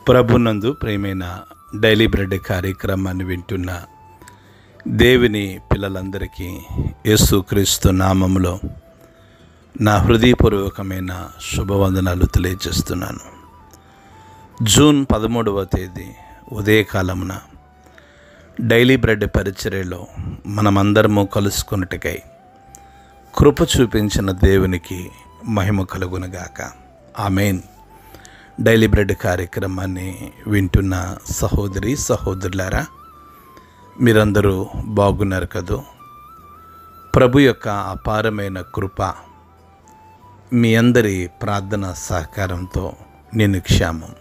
ప్రభునందు ప్రియమైన daily bread కార్యక్రమాన్ని వింటున్న దేవుని పిల్లలందరికీ యేసుక్రీస్తు నామములో నా హృదయపూర్వకమైన శుభవందనాలు తెలియజేస్తున్నాను. జూన్ 13వ తేదీ ఉదయకాలమున డైలీ బ్రెడ్ పరిచర్యలో మనమందరము కలుసుకొనుటకై కృప చూపించిన దేవునికి మహిమ కలుగునుగాక. ఆమేన్. డైలీ బ్రెడ్ కార్యక్రమాన్ని వింటున్న సహోదరి సహోదరులారా, మీరందరూ బాగున్నారు కదూ? ప్రభు యొక్క అపారమైన కృప మీ అందరి ప్రార్థన సహకారంతో నేను క్షేమం.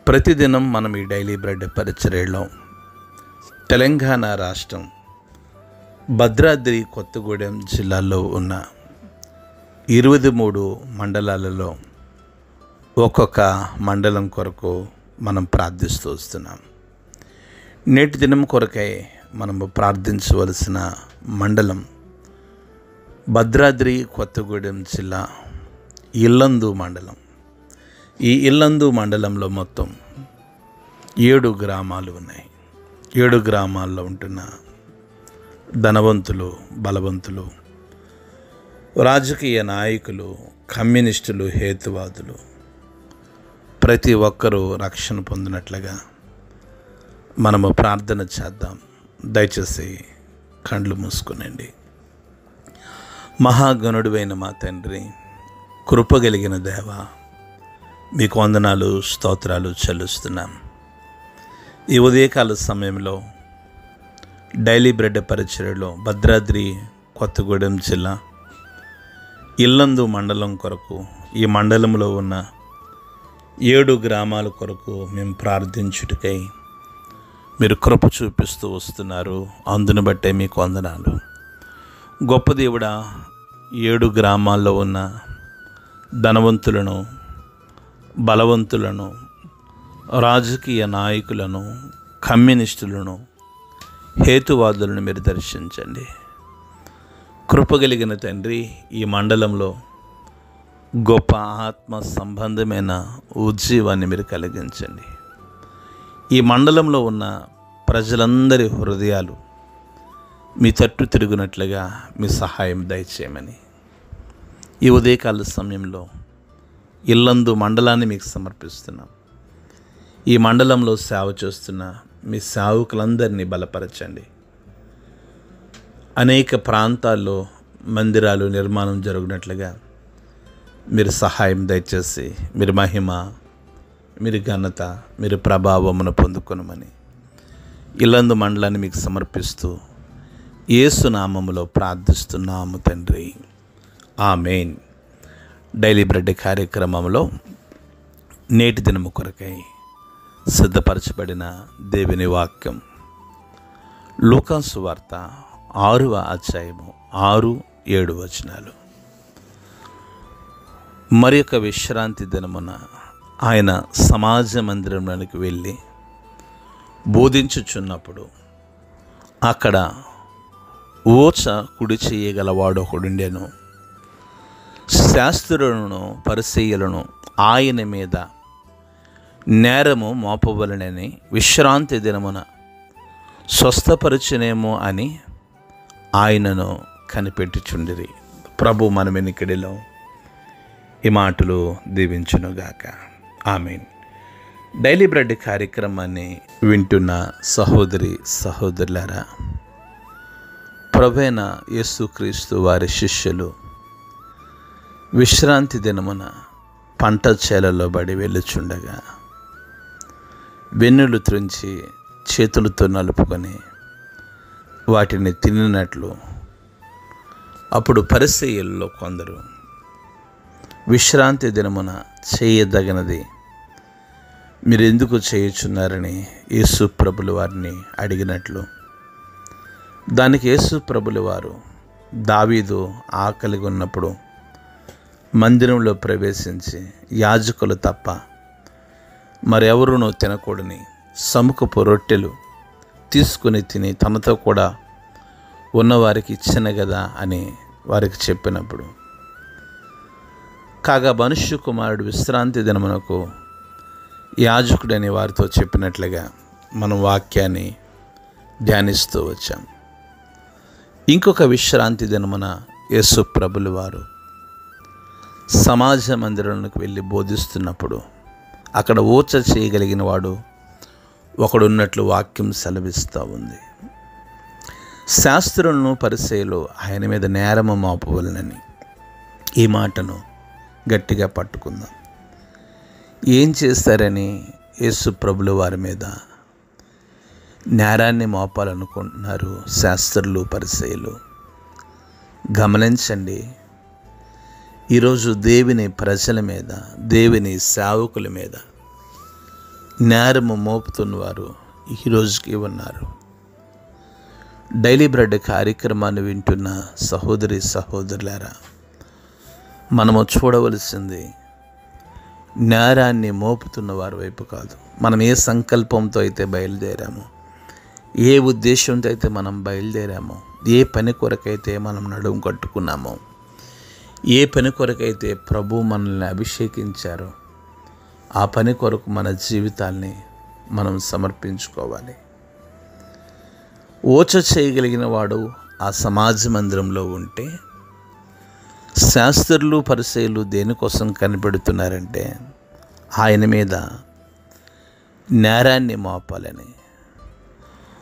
ప్రతిదినం మనం ఈ డైలీ బ్రెడ్ పరిచర్యలో తెలంగాణ రాష్ట్రం భద్రాద్రి కొత్తగూడెం జిల్లాలో ఉన్న 23 మండలాలలో ఒక్కొక్క మండలం కొరకు మనం ప్రార్థిస్తూ వస్తున్నాం. నేటి దినం కొరకై మనము ప్రార్థించవలసిన మండలం భద్రాద్రి కొత్తగూడెం జిల్లా ఇల్లందు మండలం. ఈ ఇల్లందు మండలంలో మొత్తం 7 గ్రామాలు ఉన్నాయి. 7 గ్రామాల్లో ఉంటున్న ధనవంతులు, బలవంతులు, రాజకీయ నాయకులు, కమ్యూనిస్టులు, హేతువాదులు ప్రతి ఒక్కరూ రక్షణ పొందినట్లుగా మనము ప్రార్థన చేద్దాం. దయచేసి కండ్లు మూసుకునండి. మహాగణుడువైన మా తండ్రి, కృపగలిగిన దేవ, మీకు వందనాలు, స్తోత్రాలు చెల్లిస్తున్నాం. ఈ ఉదయకాల సమయంలో డైలీ బ్రెడ్ పరిచర్యలో భద్రాద్రి కొత్తగూడెం జిల్లా ఇల్లందు మండలం కొరకు, ఈ మండలంలో ఉన్న 7 గ్రామాల కొరకు మేము ప్రార్థించుటకై మీరు కృప చూపిస్తూ వస్తున్నారు. అందును బట్టే మీకు వందనాలు. గొప్ప దేవుడా, 7 గ్రామాల్లో ఉన్న ధనవంతులను, బలవంతులను, రాజకీయ నాయకులను, కమ్యూనిస్టులను, హేతువాదులను మీరు దర్శించండి. కృపగలిగిన తండ్రి, ఈ మండలంలో గొప్ప ఆత్మ సంబంధమైన ఉజ్జీవాన్ని మీరు కలిగించండి. ఈ మండలంలో ఉన్న ప్రజలందరి హృదయాలు మీ తట్టు తిరుగునట్లుగా మీ సహాయం దయచేయమని ఈ ఉదయకాల సమయంలో ఇల్లందు మండలాన్ని మీకు సమర్పిస్తున్నాం. ఈ మండలంలో సేవ చేస్తున్న మీ సేవకులందరినీ బలపరచండి. అనేక ప్రాంతాల్లో మందిరాలు నిర్మాణం జరుగునట్లుగా మీరు సహాయం దయచేసి మీరు మహిమ, మీరు ఘనత, మీరు ప్రభావమును పొందుకొనమని ఇల్లందు మండలాన్ని మీకు సమర్పిస్తూ యేసు నామములో ప్రార్థిస్తున్నాము తండ్రి. ఆమేన్. డైలీ బ్రెడ్ కార్యక్రమంలో నేటి దినము కొరకై సిద్ధపరచబడిన దేవుని వాక్యం లూకా సువార్త 6వ అధ్యాయము 6-7 వచనాలు. మరి యొక్క విశ్రాంతి దినమున ఆయన సమాజ మందిరంలోనికి వెళ్ళి బోధించుచున్నప్పుడు అక్కడ ఓచ కుడి చేయగలవాడు ఒకడుండెను. శాస్త్రులను, పరిసయ్యులను ఆయన మీద నేరము మోపవలనని విశ్రాంతి దినమున స్వస్థపరచునేమో అని ఆయనను కనిపెట్టుచుండిరి. ప్రభు మన వెనుకడిలో ఈ మాటలు దీవించునుగాక. ఆమేన్. డైలీ బ్రెడ్ కార్యక్రమాన్ని వింటున్న సహోదరి సహోదరులారా, ప్రభువైన యేసుక్రీస్తు వారి శిష్యులు విశ్రాంతి దినమున పంట చేలలో బడి వెళ్ళుచుండగా వెన్నులు త్రుంచి చేతులతో నలుపుకొని వాటిని తినినట్లు అప్పుడు పరిసయ్యుల్లో కొందరు విశ్రాంతి దినమున చేయదగినది మీరు ఎందుకు చేయుచున్నారని యేసు ప్రభుల వారిని అడిగినట్లు, దానికి యేసు ప్రభుల వారు, దావీదు ఆకలిగా ఉన్నప్పుడు మందిరంలో ప్రవేశించి యాజకులు తప్ప మరెవరూనూ తినకూడని సముఖపు రొట్టెలు తీసుకుని తిని తనతో కూడా ఉన్నవారికి ఇచ్చిన కదా అని వారికి చెప్పినప్పుడు, కాగా మనుష్య కుమారుడు విశ్రాంతి దినమునకు యాజకుడని వారితో చెప్పినట్లుగా మనం వాక్యాన్ని ధ్యానిస్తూ వచ్చాం. ఇంకొక విశ్రాంతి దినమున యేసు ప్రభులు వారు సమాజ మందిరంలోకి వెళ్ళి బోధిస్తున్నప్పుడు అక్కడ ఊచ చేయగలిగిన వాడు ఒకడున్నట్లు వాక్యం సెలవిస్తూ ఉంది. శాస్త్రులను పరిసయ్యులు ఆయన మీద నేరము మోపవలెనని ఈ మాటను గట్టిగా పట్టుకుందాం. ఏం చేస్తారని యేసు ప్రభుల వారి మీద నేరాన్ని మోపాలనుకుంటున్నారు శాస్త్రులు పరిసయ్యులు? గమనించండి, ఈరోజు దేవుని ప్రజల మీద, దేవుని సేవకుల మీద నేరము మోపుతున్నవారు ఈరోజుకి ఉన్నారు. డైలీ బ్రెడ్ కార్యక్రమాన్ని వింటున్న సహోదరి సహోదరులారా, మనము చూడవలసింది నేరాన్ని మోపుతున్న వారి వైపు కాదు. మనం ఏ సంకల్పంతో అయితే బయలుదేరామో, ఏ ఉద్దేశంతో అయితే మనం బయలుదేరామో, ఏ పని కొరకైతే మనం నడుము కట్టుకున్నామో, ఏ పని కొరకైతే ప్రభు మనల్ని అభిషేకించారో ఆ పని కొరకు మన జీవితాల్ని మనం సమర్పించుకోవాలి. ఓచ చేయగలిగిన వాడు ఆ సమాజ మందిరంలో ఉంటే, శాస్త్రులు పరిసయ్యులు దేనికోసం కనిపెడుతున్నారంటే ఆయన మీద నేరాన్ని మోపాలని.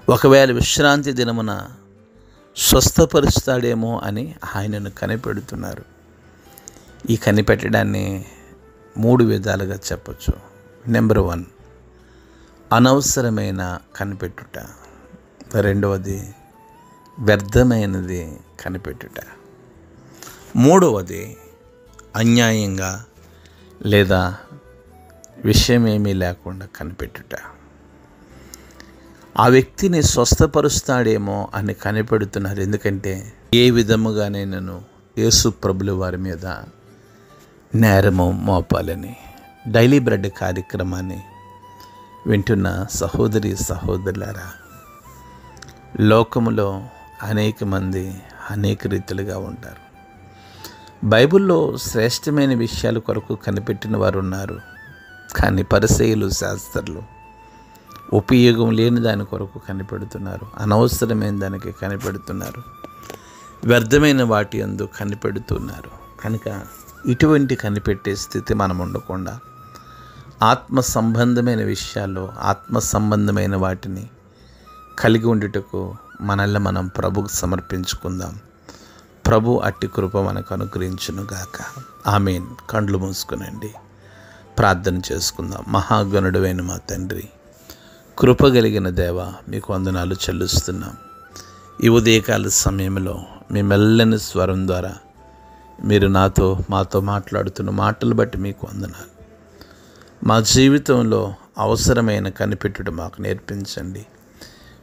ఒకవేళ విశ్రాంతి దినమున స్వస్థపరుస్తాడేమో అని ఆయనను కనిపెడుతున్నారు. ఈ కనిపెట్టడాన్ని 3 విధాలుగా చెప్పచ్చు. నెంబర్ 1, అనవసరమైన కనిపెట్టుట. రెండవది, వ్యర్థమైనది కనిపెట్టుట. మూడవది, అన్యాయంగా లేదా విషయమేమీ లేకుండా కనిపెట్టుట. ఆ వ్యక్తిని స్వస్థపరుస్తాడేమో అని కనిపెడుతున్నారు. ఎందుకంటే ఏ విధముగానే నేను యేసు ప్రభుల వారి మీద నేరము మోపాలని. డైలీ బ్రెడ్ కార్యక్రమాన్ని వింటున్న సహోదరి సహోదరులారా, లోకములో అనేక మంది అనేక రీతిలుగా ఉంటారు. బైబిల్లో శ్రేష్టమైన విషయాల కొరకు కనిపెట్టిన వారు ఉన్నారు. కానీ పరిసయ్యులు శాస్త్రులు ఉపయోగం లేని దాని కొరకు కనిపెడుతున్నారు. అనవసరమైన దానికి కనిపెడుతున్నారు. వ్యర్థమైన వాటి యందు కనిపెడుతున్నారు. కనుక ఇటువంటి కనిపెట్టే స్థితి మనం ఉండకుండా ఆత్మ సంబంధమైన విషయాల్లో ఆత్మ సంబంధమైన వాటిని కలిగి ఉండుటకు మనల్ని మనం ప్రభుకు సమర్పించుకుందాం. ప్రభు అట్టి కృప మనకు అనుగ్రహించునుగాక. ఆమేన్. కండ్లు మూసుకునండి, ప్రార్థన చేసుకుందాం. మహాగణుడైన మా తండ్రి, కృప కలిగిన దేవ, మీకు వందనాలు చెల్లిస్తున్నాం. ఈ ఉదయకాల సమయంలో మీ మెల్లని స్వరం ద్వారా మీరు మాతో మాట్లాడుతున్న మాటలు బట్టి మీకు వందనాలు. మా జీవితంలో అవసరమైన కనిపెట్టడం మాకు నేర్పించండి.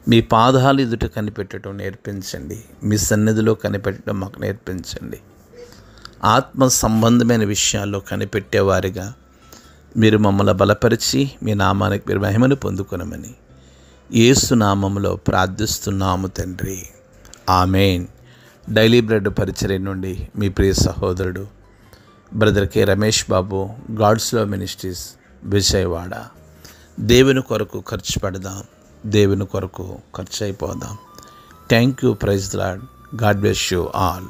మీ పాదాలు ఎదుట కనిపెట్టడం నేర్పించండి. మీ సన్నిధిలో కనిపెట్టడం మాకు నేర్పించండి. ఆత్మ సంబంధమైన విషయాల్లో కనిపెట్టేవారిగా మీరు మమ్మల్ని బలపరిచి మీ నామానికి మీరు మహిమను పొందుకొనమని యేసు నామములో ప్రార్థిస్తున్నాము తండ్రి. ఆమేన్. డైలీ బ్రెడ్ పరిచర్య నుండి మీ ప్రియ సహోదరుడు brother K Ramesh Babu, God's Love Ministries, Vijayawada. దేవుని కొరకు ఖర్చు పెడదాం, దేవుని కొరకు ఖర్చు అయిపోదాం. Thank you. Praise the Lord. God bless you all.